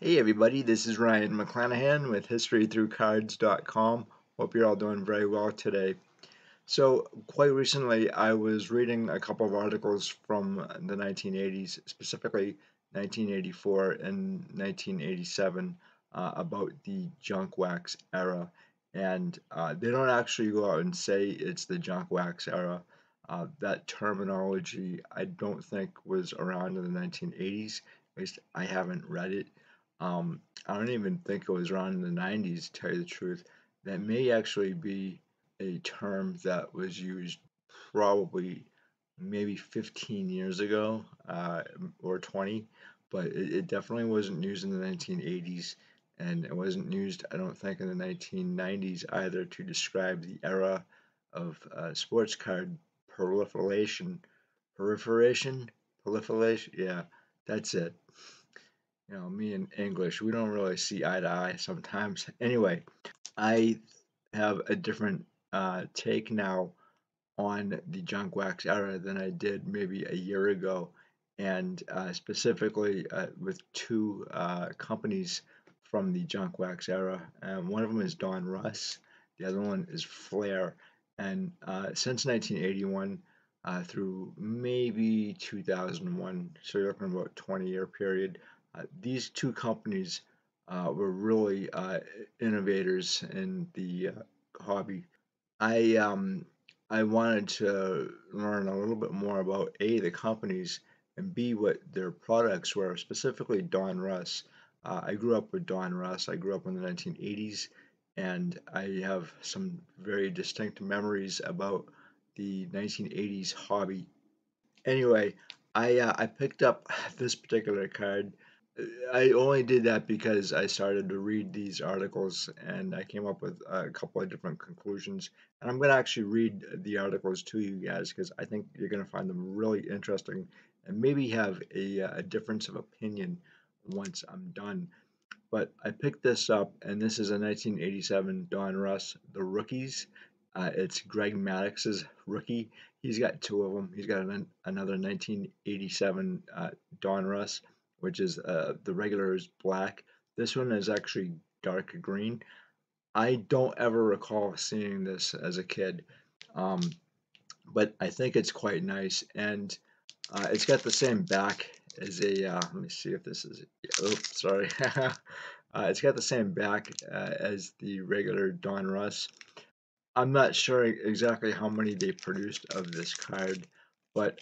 Hey everybody, this is Ryan McClanahan with HistoryThroughCards.com. Hope you're all doing very well today. So, quite recently, I was reading a couple of articles from the 1980s, specifically 1984 and 1987, about the junk wax era. And they don't actually go out and say it's the junk wax era. That terminology, I don't think, was around in the 1980s. At least I haven't read it. I don't even think it was around in the 90s, to tell you the truth. That may actually be a term that was used probably maybe 15 years ago, or 20, but it definitely wasn't used in the 1980s, and it wasn't used, I don't think, in the 1990s either to describe the era of sports card proliferation. Proliferation? Proliferation? Yeah, that's it. Me and English, we don't really see eye to eye sometimes. Anyway, I have a different take now on the junk wax era than I did maybe a year ago, and specifically with two companies from the junk wax era. One of them is Donruss, the other one is Flair, and since 1981 through maybe 2001, so you're looking about a 20-year period, these two companies were really innovators in the hobby. I um I wanted to learn a little bit more about A, the companies, and B, what their products were, specifically Donruss. I grew up with Donruss. I grew up in the 1980s, and I have some very distinct memories about the 1980s hobby. Anyway, I picked up this particular card. I only did that because I started to read these articles and I came up with a couple of different conclusions. And I'm going to actually read the articles to you guys because I think you're going to find them really interesting and maybe have a difference of opinion once I'm done. But I picked this up, and this is a 1987 Donruss, The Rookies. It's Greg Maddox's rookie. He's got two of them. He's got another 1987 Donruss, which is the regular is black. This one is actually dark green. I don't ever recall seeing this as a kid, um, but I think it's quite nice, and it's got the same back as a. Let me see if this is. Oh, sorry. It's got the same back as the regular Donruss. I'm not sure exactly how many they produced of this card, but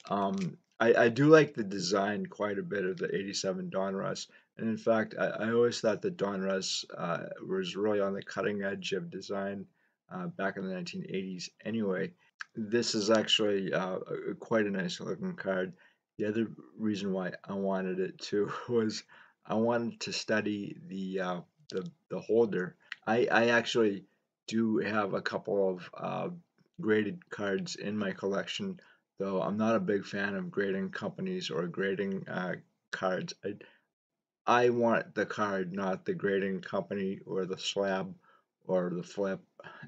I do like the design quite a bit of the 87 Donruss. And in fact, I always thought that Donruss was really on the cutting edge of design back in the 1980s. Anyway, this is actually quite a nice looking card. The other reason why I wanted it too was I wanted to study the holder. I actually do have a couple of graded cards in my collection, though I'm not a big fan of grading companies or grading cards. I want the card, not the grading company or the slab or the flip.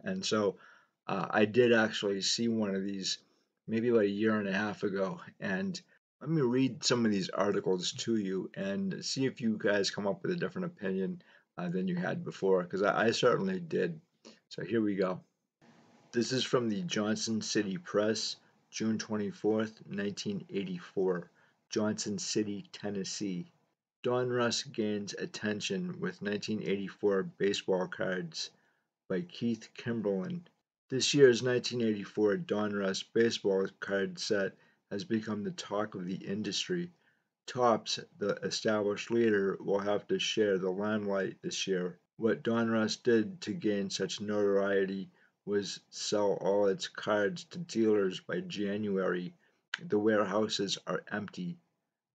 And so I did actually see one of these maybe about a year and a half ago. And let me read some of these articles to you and see if you guys come up with a different opinion than you had before, because I certainly did. So here we go. This is from the Johnson City Press, June 24th, 1984, Johnson City, Tennessee. Donruss gains attention with 1984 baseball cards by Keith Kimberlin. This year's 1984 Donruss baseball card set has become the talk of the industry. Topps, the established leader, will have to share the limelight this year. What Donruss did to gain such notoriety was sell all its cards to dealers by January. The warehouses are empty.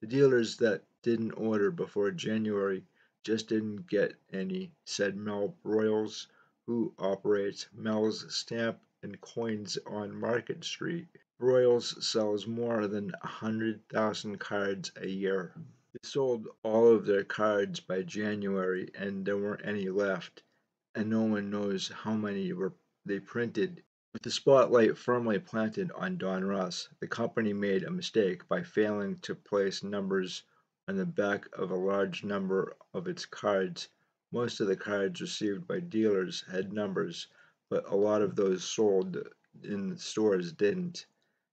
The dealers that didn't order before January just didn't get any, said Mel Broyles, who operates Mel's Stamp and Coins on Market Street. Broyles sells more than 100,000 cards a year. They sold all of their cards by January and there weren't any left, and no one knows how many were they printed. With the spotlight firmly planted on Donruss, the company made a mistake by failing to place numbers on the back of a large number of its cards. Most of the cards received by dealers had numbers, but a lot of those sold in stores didn't.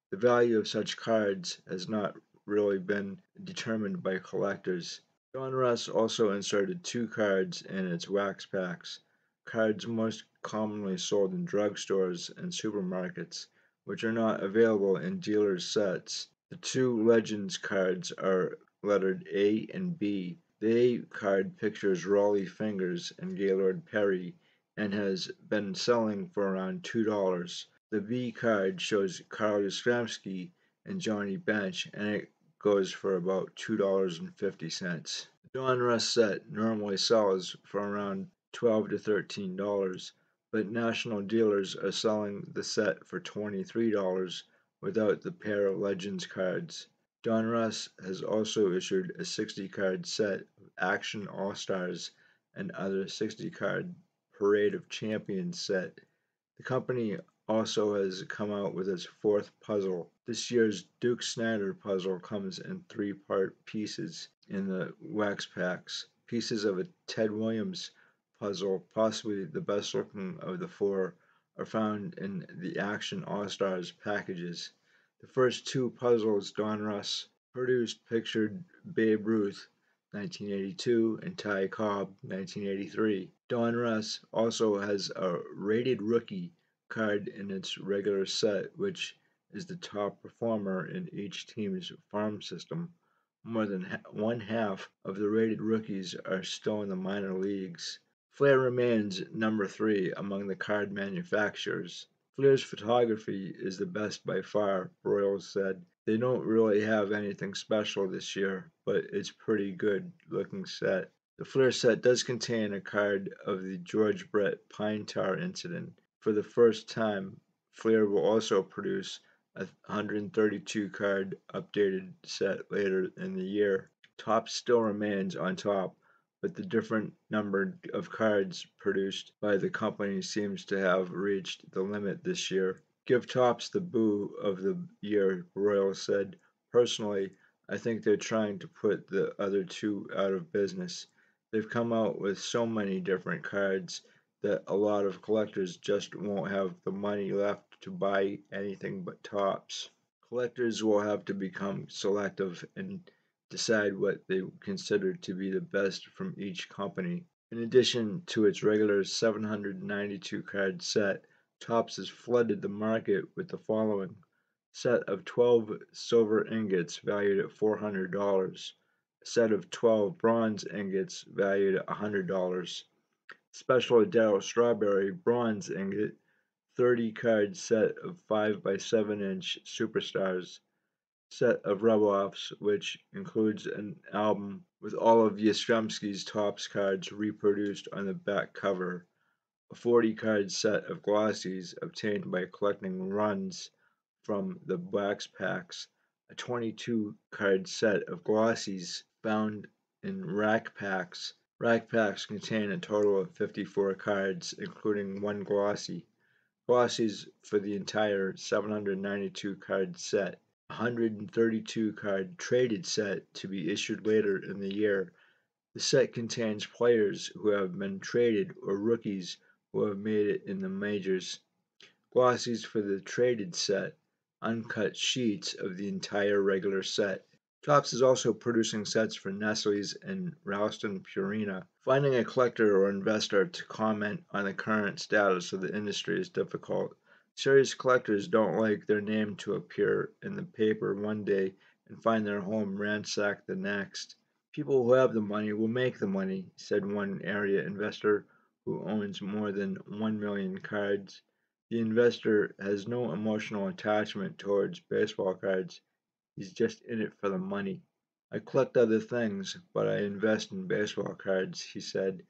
The value of such cards has not really been determined by collectors. Donruss also inserted two cards in its wax packs, cards most commonly sold in drugstores and supermarkets, which are not available in dealers' sets. The two Legends cards are lettered A and B. The A card pictures Rollie Fingers and Gaylord Perry and has been selling for around $2. The B card shows Carl Yastrzemski and Johnny Bench, and it goes for about $2.50. The Donruss set normally sells for around $12 to $13, but national dealers are selling the set for $23 without the pair of Legends cards. Donruss has also issued a 60-card set of Action All-Stars and other 60-card Parade of Champions set. The company also has come out with its fourth puzzle. This year's Duke Snider puzzle comes in three-part pieces in the wax packs. Pieces of a Ted Williams puzzle, possibly the best looking of the four, are found in the Action All-Stars packages. The first two puzzles Donruss produced pictured Babe Ruth, 1982, and Ty Cobb, 1983. Donruss also has a Rated Rookie card in its regular set, which is the top performer in each team's farm system. More than one half of the rated rookies are still in the minor leagues. Fleer remains number 3 among the card manufacturers. Fleer's photography is the best by far, Broyles said. They don't really have anything special this year, but it's pretty good looking set. The Fleer set does contain a card of the George Brett pine tar incident. For the first time, Fleer will also produce a 132-card updated set later in the year. Topps still remains on top, but the different number of cards produced by the company seems to have reached the limit this year. Give Topps the boo of the year, Broyles said. Personally, I think they're trying to put the other two out of business. They've come out with so many different cards that a lot of collectors just won't have the money left to buy anything but Topps. Collectors will have to become selective and decide what they consider to be the best from each company. In addition to its regular 792 card set, Topps has flooded the market with the following: set of 12 silver ingots valued at $400, a set of 12 bronze ingots valued at $100, special Darryl Strawberry bronze ingot, 30-card set of 5x7-inch superstars, set of rub-offs, which includes an album with all of Yastrzemski's Topps cards reproduced on the back cover, a 40-card set of glossies obtained by collecting runs from the wax packs, a 22-card set of glossies found in rack packs. Rack packs contain a total of 54 cards, including one glossy. Glossies for the entire 792-card set. 132-card traded set to be issued later in the year. The set contains players who have been traded or rookies who have made it in the majors. Glossies for the traded set. Uncut sheets of the entire regular set. Topps is also producing sets for Nestle's and Ralston Purina. Finding a collector or investor to comment on the current status of the industry is difficult. Serious collectors don't like their name to appear in the paper one day and find their home ransacked the next. People who have the money will make the money, said one area investor who owns more than 1 million cards. The investor has no emotional attachment towards baseball cards. He's just in it for the money. I collect other things, but I invest in baseball cards, he said.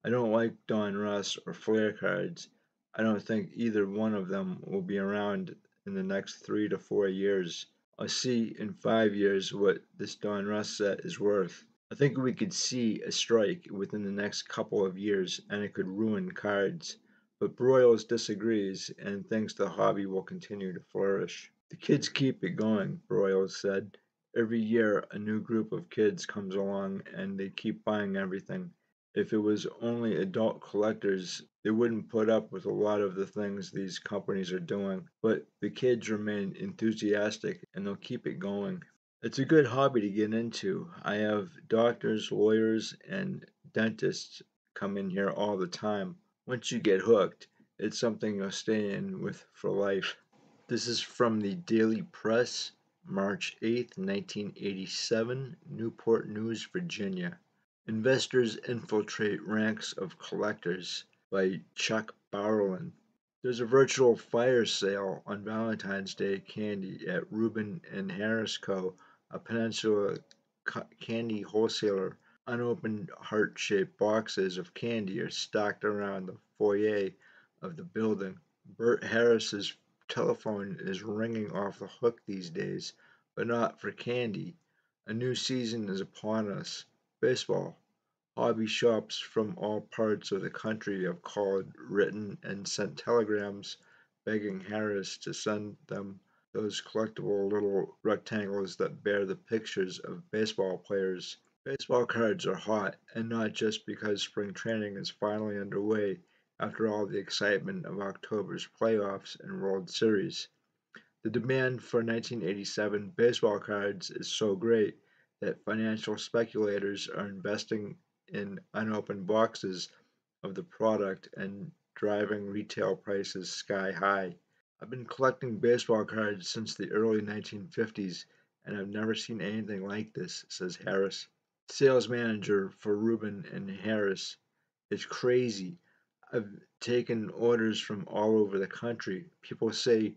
I don't like Donruss or Fleer cards. I don't think either one of them will be around in the next 3 to 4 years. I'll see in 5 years what this Donruss set is worth. I think we could see a strike within the next couple of years and it could ruin cards. But Broyles disagrees and thinks the hobby will continue to flourish. The kids keep it going, Broyles said. Every year, a new group of kids comes along and they keep buying everything. If it was only adult collectors, they wouldn't put up with a lot of the things these companies are doing. But the kids remain enthusiastic and they'll keep it going. It's a good hobby to get into. I have doctors, lawyers, and dentists come in here all the time. Once you get hooked, it's something you'll stay in with for life. This is from the Daily Press, March 8th, 1987, Newport News, Virginia. Investors Infiltrate Ranks of Collectors by Chuck Barrowin. There's a virtual fire sale on Valentine's Day candy at Reuben and Harris Co., a Peninsula candy wholesaler. Unopened heart-shaped boxes of candy are stacked around the foyer of the building. Bert Harris's telephone is ringing off the hook these days, but not for candy. A new season is upon us. Baseball. Hobby shops from all parts of the country have called, written, and sent telegrams begging Harris to send them those collectible little rectangles that bear the pictures of baseball players. Baseball cards are hot, and not just because spring training is finally underway after all the excitement of October's playoffs and World Series. The demand for 1987 baseball cards is so great that financial speculators are investing in unopened boxes of the product and driving retail prices sky high. I've been collecting baseball cards since the early 1950s, and I've never seen anything like this, says Harris, sales manager for Reuben and Harris. It's crazy. I've taken orders from all over the country. People say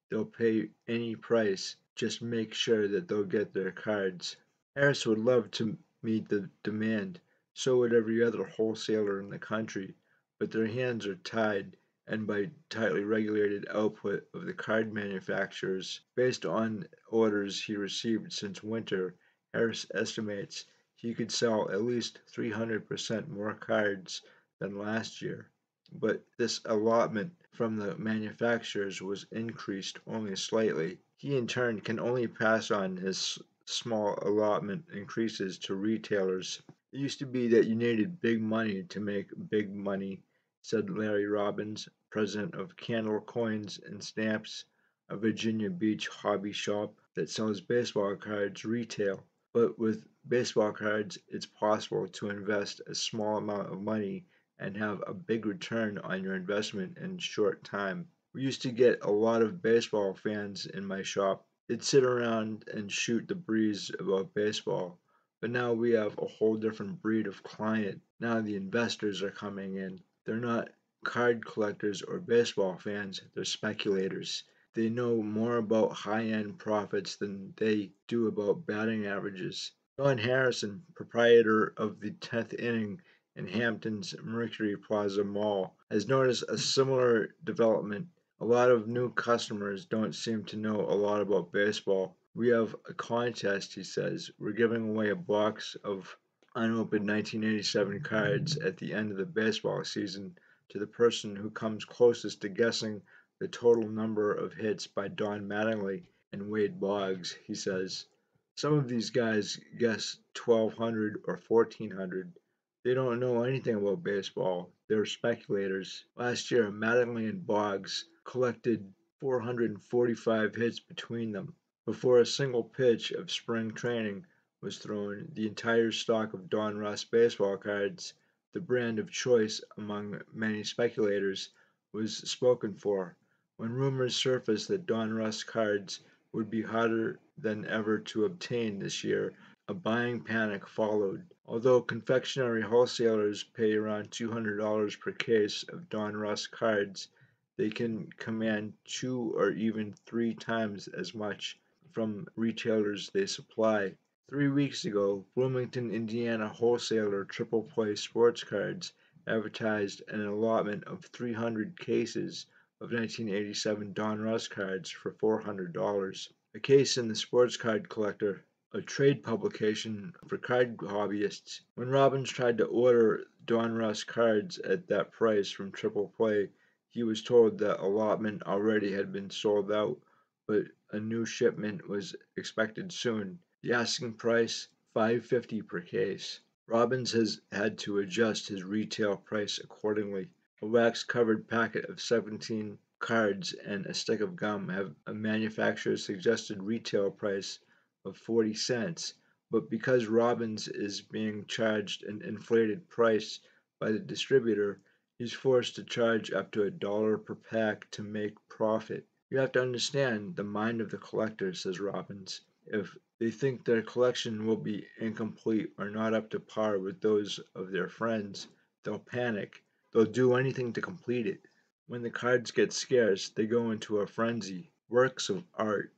they'll pay any price, just make sure that they'll get their cards. Harris would love to meet the demand, so would every other wholesaler in the country, but their hands are tied and by tightly regulated output of the card manufacturers. Based on orders he received since winter, Harris estimates he could sell at least 300% more cards than last year. But this allotment from the manufacturers was increased only slightly. He in turn can only pass on his small allotment increases to retailers. It used to be that you needed big money to make big money, said Larry Robbins, president of Candle Coins and Stamps, a Virginia Beach hobby shop that sells baseball cards retail. But with baseball cards, it's possible to invest a small amount of money and have a big return on your investment in a short time. We used to get a lot of baseball fans in my shop. They'd sit around and shoot the breeze about baseball. But now we have a whole different breed of client. Now the investors are coming in. They're not card collectors or baseball fans, they're speculators. They know more about high-end profits than they do about batting averages. John Harrison, proprietor of the 10th Inning in Hampton's Mercury Plaza Mall, has noticed a similar development. A lot of new customers don't seem to know a lot about baseball. We have a contest, he says. We're giving away a box of unopened 1987 cards at the end of the baseball season to the person who comes closest to guessing the total number of hits by Don Mattingly and Wade Boggs, he says. Some of these guys guess 1,200 or 1,400. They don't know anything about baseball. They're speculators. Last year, Mattingly and Boggs collected 445 hits between them. Before a single pitch of spring training was thrown, the entire stock of Donruss baseball cards, the brand of choice among many speculators, was spoken for. When rumors surfaced that Donruss cards would be harder than ever to obtain this year, a buying panic followed. Although confectionery wholesalers pay around $200 per case of Donruss cards, they can command 2 or even 3 times as much from retailers they supply. 3 weeks ago, Bloomington, Indiana wholesaler Triple Play Sports Cards advertised an allotment of 300 cases of 1987 Donruss cards for $400. A case in the Sports Card Collector, a trade publication for card hobbyists. When Robbins tried to order Donruss cards at that price from Triple Play, he was told that allotment already had been sold out, but a new shipment was expected soon. The asking price $5.50 per case. Robbins has had to adjust his retail price accordingly. A wax-covered packet of 17 cards and a stick of gum have a manufacturer's suggested retail price of 40 cents, but because Robbins is being charged an inflated price by the distributor, he's forced to charge up to $1 per pack to make profit. You have to understand the mind of the collector, says Robbins. If they think their collection will be incomplete or not up to par with those of their friends, they'll panic. They'll do anything to complete it. When the cards get scarce, they go into a frenzy. Works of art.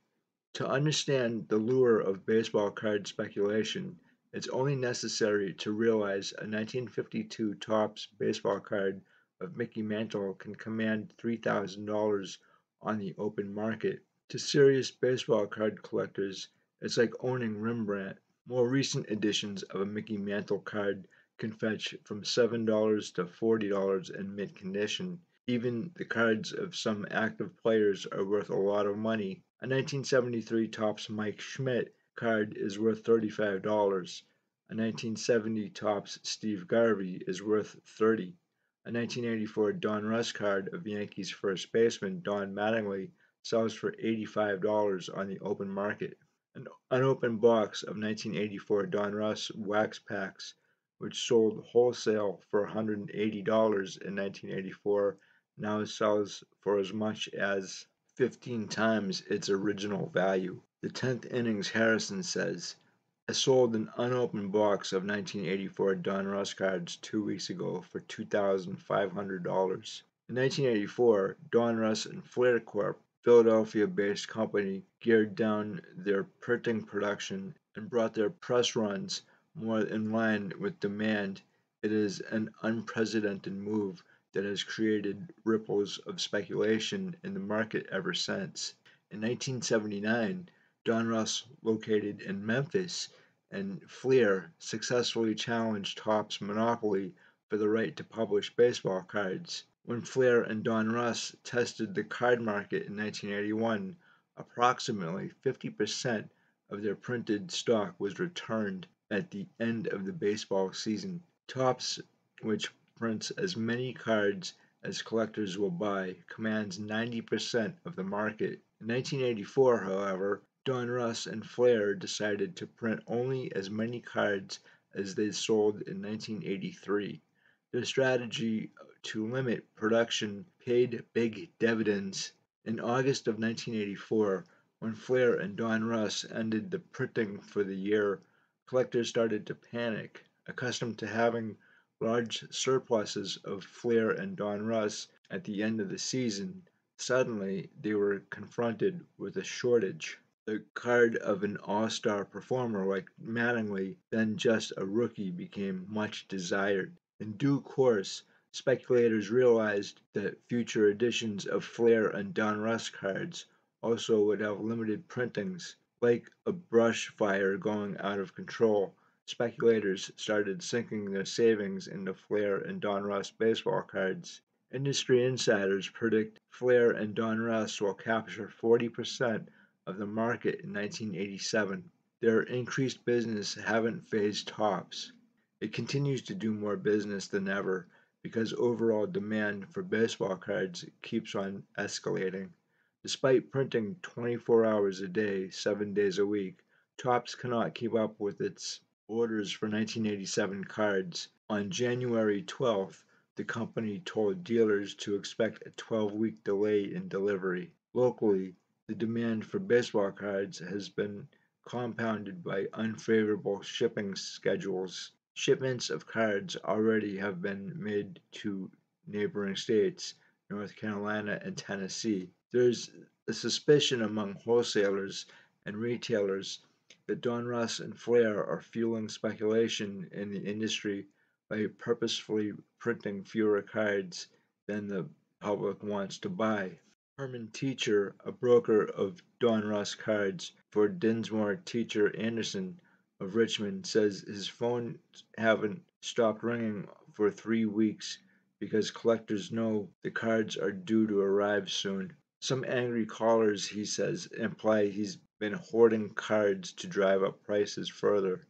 To understand the lure of baseball card speculation, it's only necessary to realize a 1952 Topps baseball card of Mickey Mantle can command $3,000 on the open market. To serious baseball card collectors, it's like owning Rembrandt. More recent editions of a Mickey Mantle card can fetch from $7 to $40 in mint condition. Even the cards of some active players are worth a lot of money. A 1973 Topps Mike Schmidt card is worth $35. A 1970 Topps Steve Garvey is worth $30. A 1984 Don Russ card of Yankees first baseman Don Mattingly sells for $85 on the open market. An unopened box of 1984 Don Russ wax packs, which sold wholesale for $180 in 1984, now sells for as much as 15 times its original value. The 10th innings, Harrison says, I sold an unopened box of 1984 Don Russ cards 2 weeks ago for $2,500. In 1984, Don Russ and Flair Corp., Philadelphia-based company, geared down their printing production and brought their press runs more in line with demand. It is an unprecedented move that has created ripples of speculation in the market ever since. In 1979, Don Russ, located in Memphis, and Fleer successfully challenged Topps' monopoly for the right to publish baseball cards. When Fleer and Don Russ tested the card market in 1981, approximately 50% of their printed stock was returned at the end of the baseball season. Topps, which prints as many cards as collectors will buy, commands 90% of the market. In 1984, however, Don Russ and Flair decided to print only as many cards as they sold in 1983. Their strategy to limit production paid big dividends. In August of 1984, when Flair and Don Russ ended the printing for the year, collectors started to panic. Accustomed to having large surpluses of Flair and Don Russ at the end of the season, suddenly they were confronted with a shortage. The card of an all-star performer like Mattingly, then just a rookie, became much desired. In due course, speculators realized that future editions of Flair and Don Russ cards also would have limited printings. Like a brush fire going out of control, speculators started sinking their savings into Flair and Don Russ baseball cards. Industry insiders predict Flair and Don Russ will capture 40% of the market in 1987. Their increased business haven't phased Topps. It continues to do more business than ever because overall demand for baseball cards keeps on escalating. Despite printing 24 hours a day, 7 days a week, Topps cannot keep up with its orders for 1987 cards. On January 12th, the company told dealers to expect a 12-week delay in delivery. Locally, the demand for baseball cards has been compounded by unfavorable shipping schedules. Shipments of cards already have been made to neighboring states, North Carolina and Tennessee. There's a suspicion among wholesalers and retailers that Don Russ and Flair are fueling speculation in the industry by purposefully printing fewer cards than the public wants to buy. Herman Teacher, a broker of Don Russ cards for Dinsmore Teacher Anderson of Richmond, says his phones haven't stopped ringing for 3 weeks because collectors know the cards are due to arrive soon. Some angry callers, he says, imply he's been hoarding cards to drive up prices further.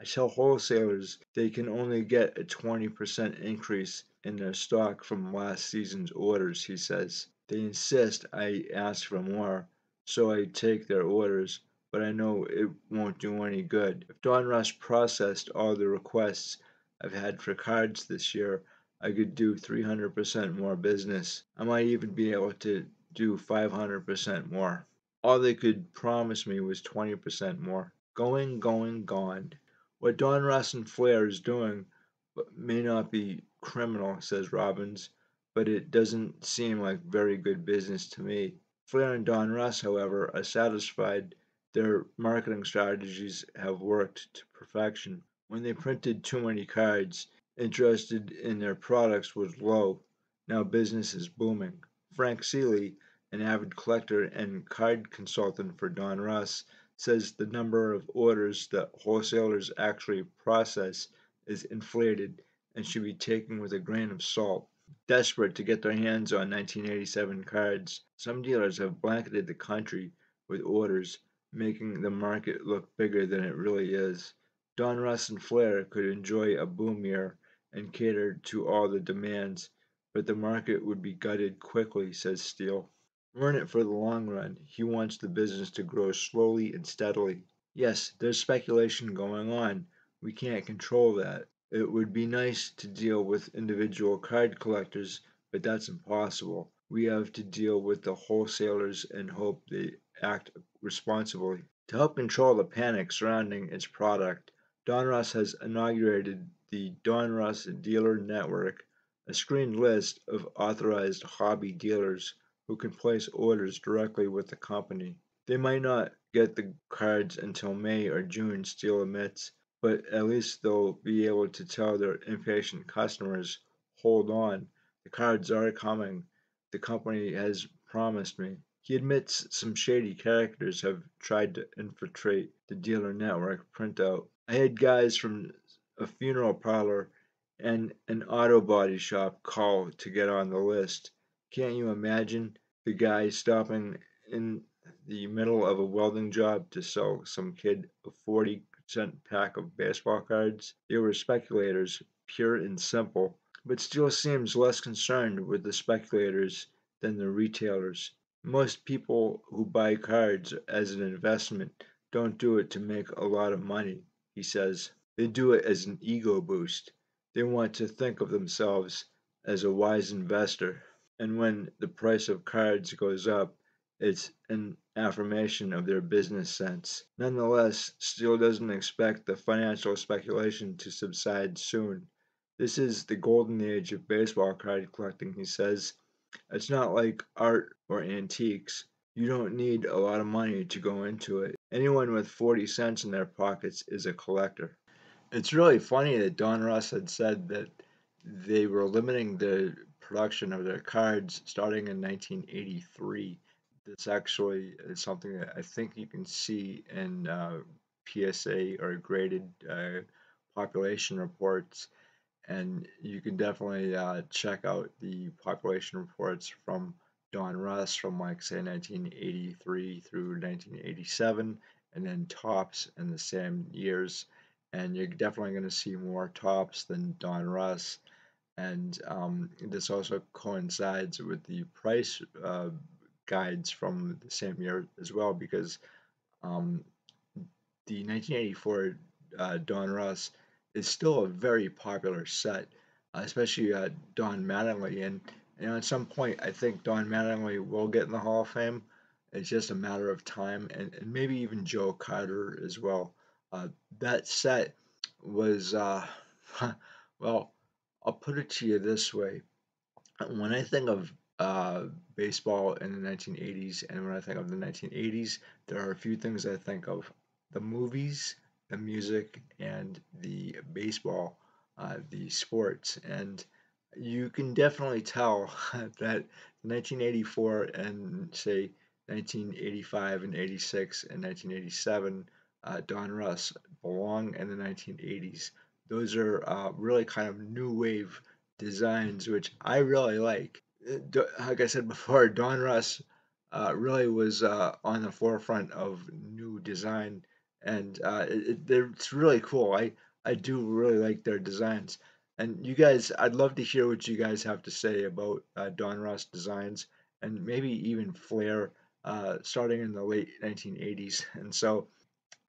I tell wholesalers they can only get a 20% increase in their stock from last season's orders, he says. They insist I ask for more, so I take their orders, but I know it won't do any good. If Donruss processed all the requests I've had for cards this year, I could do 300% more business. I might even be able to do 500% more. All they could promise me was 20% more. Going, going, gone. What Donruss and Flair is doing may not be criminal, says Robbins, but it doesn't seem like very good business to me. Flair and Donruss, however, are satisfied their marketing strategies have worked to perfection. When they printed too many cards, interest in their products was low. Now business is booming. Frank Seeley, an avid collector and card consultant for Donruss, says the number of orders that wholesalers actually process is inflated and should be taken with a grain of salt. Desperate to get their hands on 1987 cards, some dealers have blanketed the country with orders, making the market look bigger than it really is. Donruss and Flair could enjoy a boom year and cater to all the demands, but the market would be gutted quickly, says Steele. We're in it for the long run. He wants the business to grow slowly and steadily. Yes, there's speculation going on. We can't control that. It would be nice to deal with individual card collectors, but that's impossible. We have to deal with the wholesalers and hope they act responsibly. To help control the panic surrounding its product, Donruss has inaugurated the Donruss Dealer Network, a screened list of authorized hobby dealers who can place orders directly with the company. They might not get the cards until May or June, Steele admits, but at least they'll be able to tell their impatient customers, hold on, the cards are coming, the company has promised me. He admits some shady characters have tried to infiltrate the dealer network printout. I had guys from a funeral parlor and an auto body shop call to get on the list. Can't you imagine the guy stopping in the middle of a welding job to sell some kid a 40-cent pack of baseball cards? They were speculators, pure and simple, but still seems less concerned with the speculators than the retailers. Most people who buy cards as an investment don't do it to make a lot of money, he says. They do it as an ego boost. They want to think of themselves as a wise investor. And when the price of cards goes up, it's an affirmation of their business sense. Nonetheless, Steele doesn't expect the financial speculation to subside soon. This is the golden age of baseball card collecting, he says. It's not like art or antiques. You don't need a lot of money to go into it. Anyone with 40 cents in their pockets is a collector. It's really funny that Donruss had said that they were limiting the production of their cards starting in 1983. This actually is something that I think you can see in PSA or graded population reports, and you can definitely check out the population reports from Donruss from like say 1983 through 1987, and then Topps in the same years, and you're definitely going to see more Topps than Donruss, and this also coincides with the price guides from the same year as well, because um, the 1984 Donruss is still a very popular set, especially Don Mattingly. And at some point, I think Don Mattingly will get in the Hall of Fame. It's just a matter of time, and maybe even Joe Carter as well. That set was, well, I'll put it to you this way. When I think of baseball in the 1980s and when I think of the 1980s, there are a few things I think of: the movies, the music, and the baseball, the sports. And you can definitely tell that 1984 and say 1985 and 86 and 1987, Donruss belong in the 1980s. Those are really kind of new wave designs, which I really like. Like I said before, Donruss really was on the forefront of new design, and it's really cool. I do really like their designs. And you guys, I'd love to hear what you guys have to say about Donruss designs and maybe even Flair, starting in the late 1980s. And so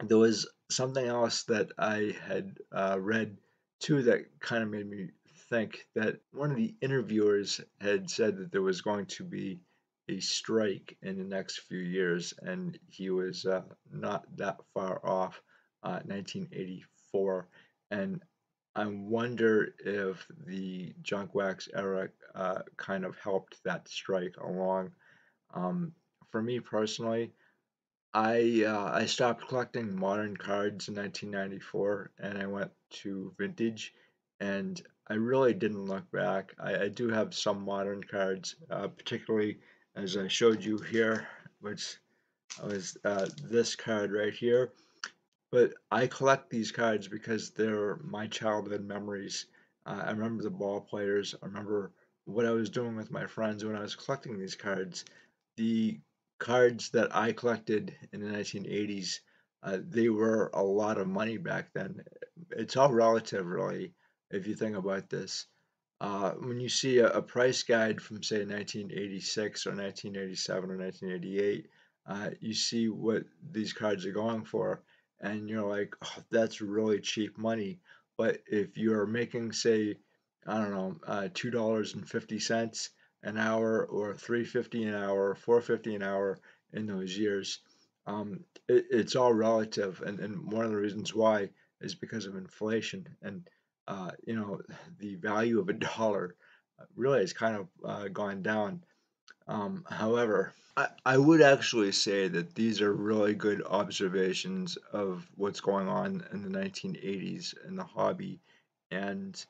there was something else that I had read too that kind of made me think that one of the interviewers had said that there was going to be a strike in the next few years, and he was not that far off, 1984. And I wonder if the junk wax era kind of helped that strike along. Um, for me personally, I stopped collecting modern cards in 1994 and I went to vintage, and I really didn't look back. I do have some modern cards, particularly as I showed you here, which was this card right here. But I collect these cards because they're my childhood memories. I remember the ball players. I remember what I was doing with my friends when I was collecting these cards. The cards that I collected in the 1980s, they were a lot of money back then. It's all relative, really, if you think about this. When you see a price guide from, say, 1986 or 1987 or 1988, you see what these cards are going for, and you're like, oh, that's really cheap money. But if you're making, say, I don't know, $2.50 an hour or $3.50 an hour, $4.50 an hour in those years, it's all relative, and one of the reasons why is because of inflation. And you know, the value of a dollar really has kind of gone down. However, I would actually say that these are really good observations of what's going on in the 1980s in the hobby, and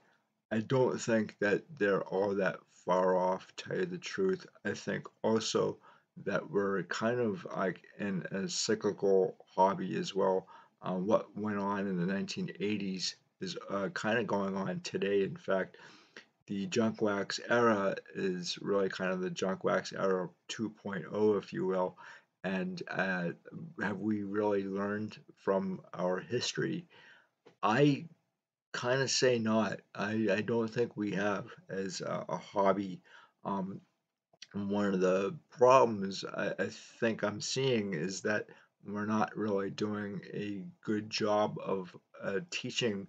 I don't think that they're all that far off, to tell you the truth. I think also that we're kind of like in a cyclical hobby as well. What went on in the 1980s is kind of going on today. In fact, the junk wax era is really kind of the junk wax era 2.0, if you will. And have we really learned from our history? I kind of say not. I don't think we have as a hobby. Um, and one of the problems I think I'm seeing is that we're not really doing a good job of teaching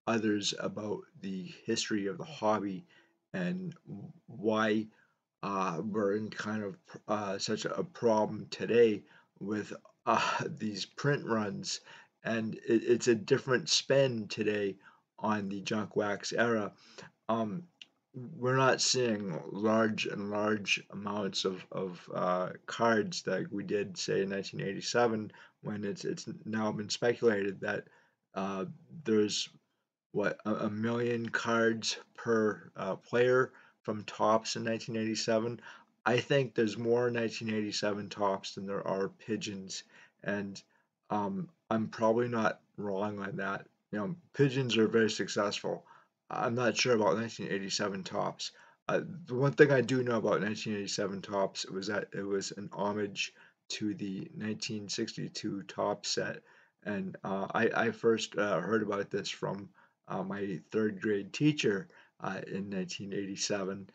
others about the history of the hobby and why we're in kind of such a problem today with these print runs. And it's a different spin today on the junk wax era. Um, we're not seeing large and large amounts of cards that we did, say, in 1987, when it's now been speculated that uh, there's what a million cards per player from Topps in 1987. I think there's more 1987 Topps than there are pigeons, and I'm probably not wrong on that. You know, pigeons are very successful. I'm not sure about 1987 Topps. The one thing I do know about 1987 Topps was that it was an homage to the 1962 Topps set, and I first heard about this from my third grade teacher in 1987.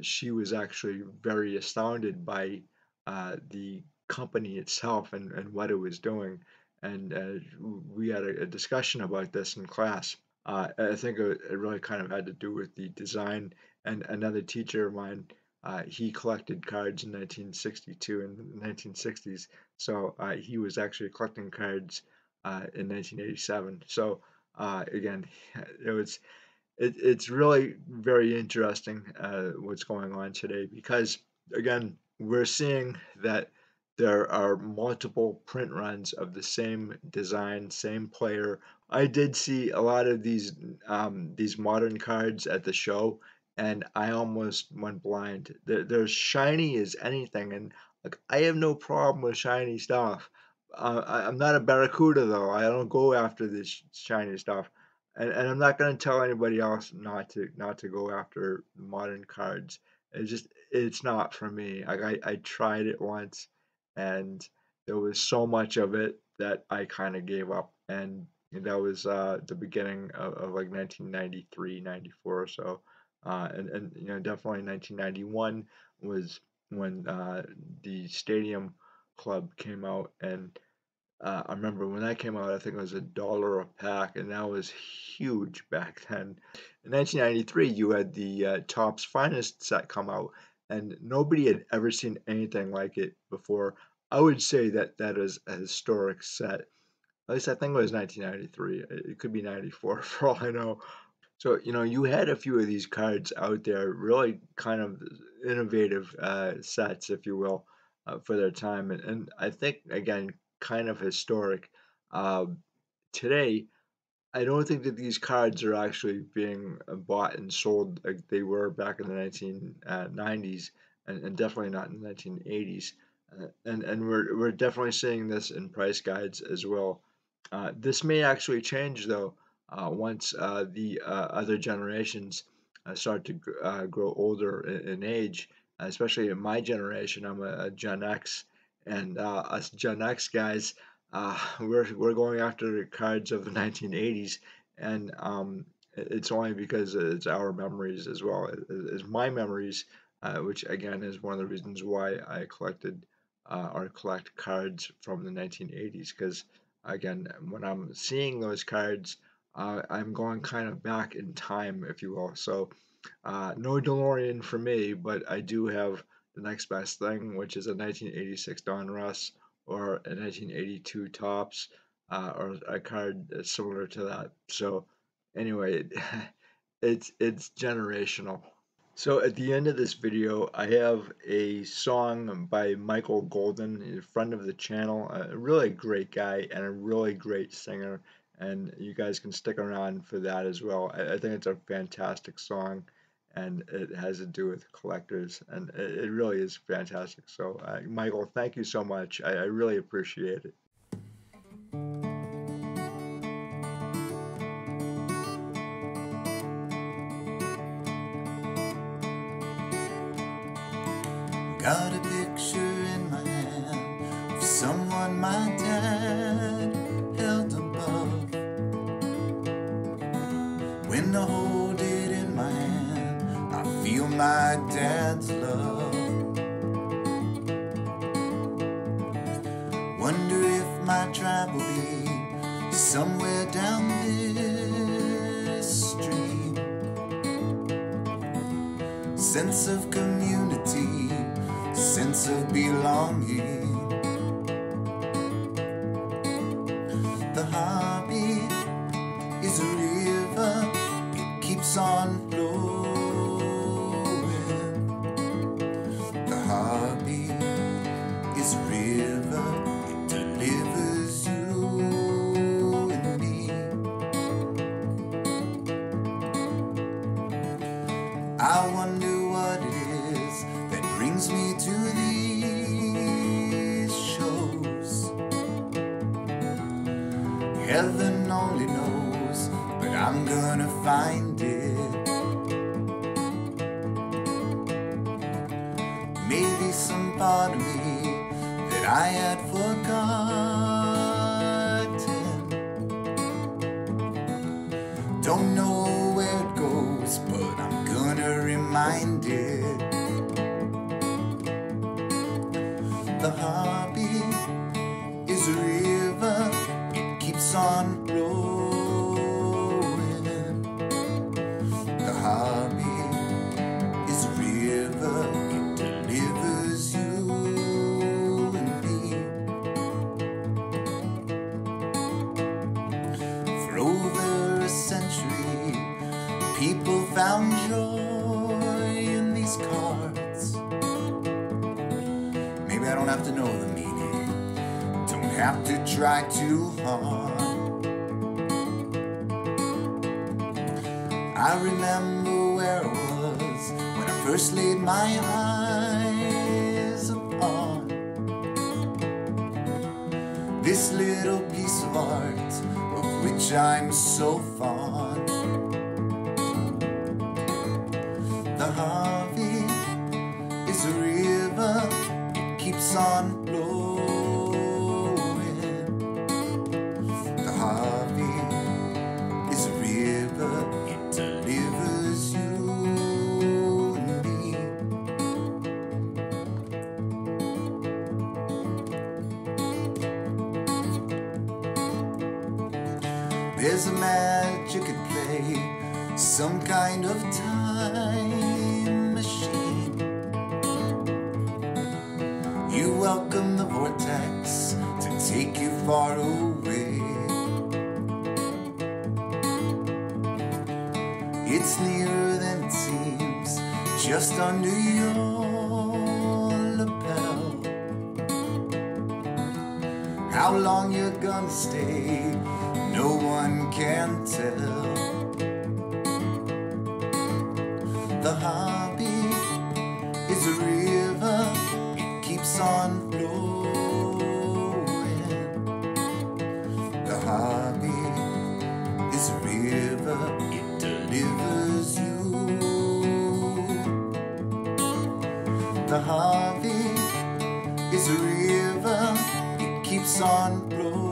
She was actually very astounded by the company itself and what it was doing. And we had a discussion about this in class. I think it really kind of had to do with the design. And another teacher of mine, he collected cards in 1962 and the 1960s. So he was actually collecting cards in 1987. So again, it was it's really very interesting what's going on today because again we're seeing that there are multiple print runs of the same design, same player. I did see a lot of these modern cards at the show, and I almost went blind. They're shiny as anything, and like I have no problem with shiny stuff. I'm not a barracuda though. I don't go after this shiny stuff, and I'm not going to tell anybody else not to go after modern cards. it's not for me. Like I tried it once, and there was so much of it that I kind of gave up. And that was the beginning of like 1993, 94 or so. And definitely 1991 was when the Stadium Club came out, and I remember when that came out, I think it was $1 a pack, and that was huge back then. In 1993, you had the Topps Finest set come out, and nobody had ever seen anything like it before. I would say that that is a historic set. At least I think it was 1993. It could be 94 for all I know. So, you had a few of these cards out there, really kind of innovative sets, if you will, for their time. And I think, again, kind of historic. Um, Today, I don't think that these cards are actually being bought and sold like they were back in the 1990s, and definitely not in the 1980s. And we're definitely seeing this in price guides as well. This may actually change though once the other generations start to grow older in age, especially in my generation. I'm a Gen X, and us Gen X guys, we're going after the cards of the 1980s, and it's only because it's our memories as well as my memories, which again is one of the reasons why I collected or collect cards from the 1980s. Because again, when I'm seeing those cards, I'm going kind of back in time, if you will. So no DeLorean for me, but I do have the next best thing, which is a 1986 Donruss or a 1982 Topps, or a card that's similar to that. So anyway, it's generational. So at the end of this video, I have a song by Michael Golden, a friend of the channel, a really great guy and a really great singer. And you guys can stick around for that as well. I think it's a fantastic song, and it has to do with collectors, and it really is fantastic. So, Michael, thank you so much. I really appreciate it. Got a picture in my hand of someone my dad held above. When I hold it in my hand, I feel my dad's love. Wonder if my tribe will be somewhere down this street. Sense of community, sense of belonging. The hobby is a river, it keeps on flowing. The hobby is a river, it delivers you and me. I wonder what it is that brings me to these shows. Heaven only knows, but I'm gonna find it. Maybe some part of me that I had forgotten. Don't know where it goes, but I'm gonna remind it. The hobby is a river, it keeps on flowing. The hobby is a river, it delivers you and me. For over a century, people found joy in these cards. Maybe I don't have to know the meaning, don't have to try too hard. I remember where I was when I first laid my eyes upon this little piece of art of which I'm so fond. The hobby on flowing. The Harvey is a river, it delivers you and me. There's a magic at play, some kind of time machine. You welcome the vortex to take you far away. It's nearer than it seems, just under your lapel. How long you're gonna stay, no one can tell. The Harvey is a river, it keeps on flowing. The Harvey is a river, it delivers you. The Harvey is a river, it keeps on flowing.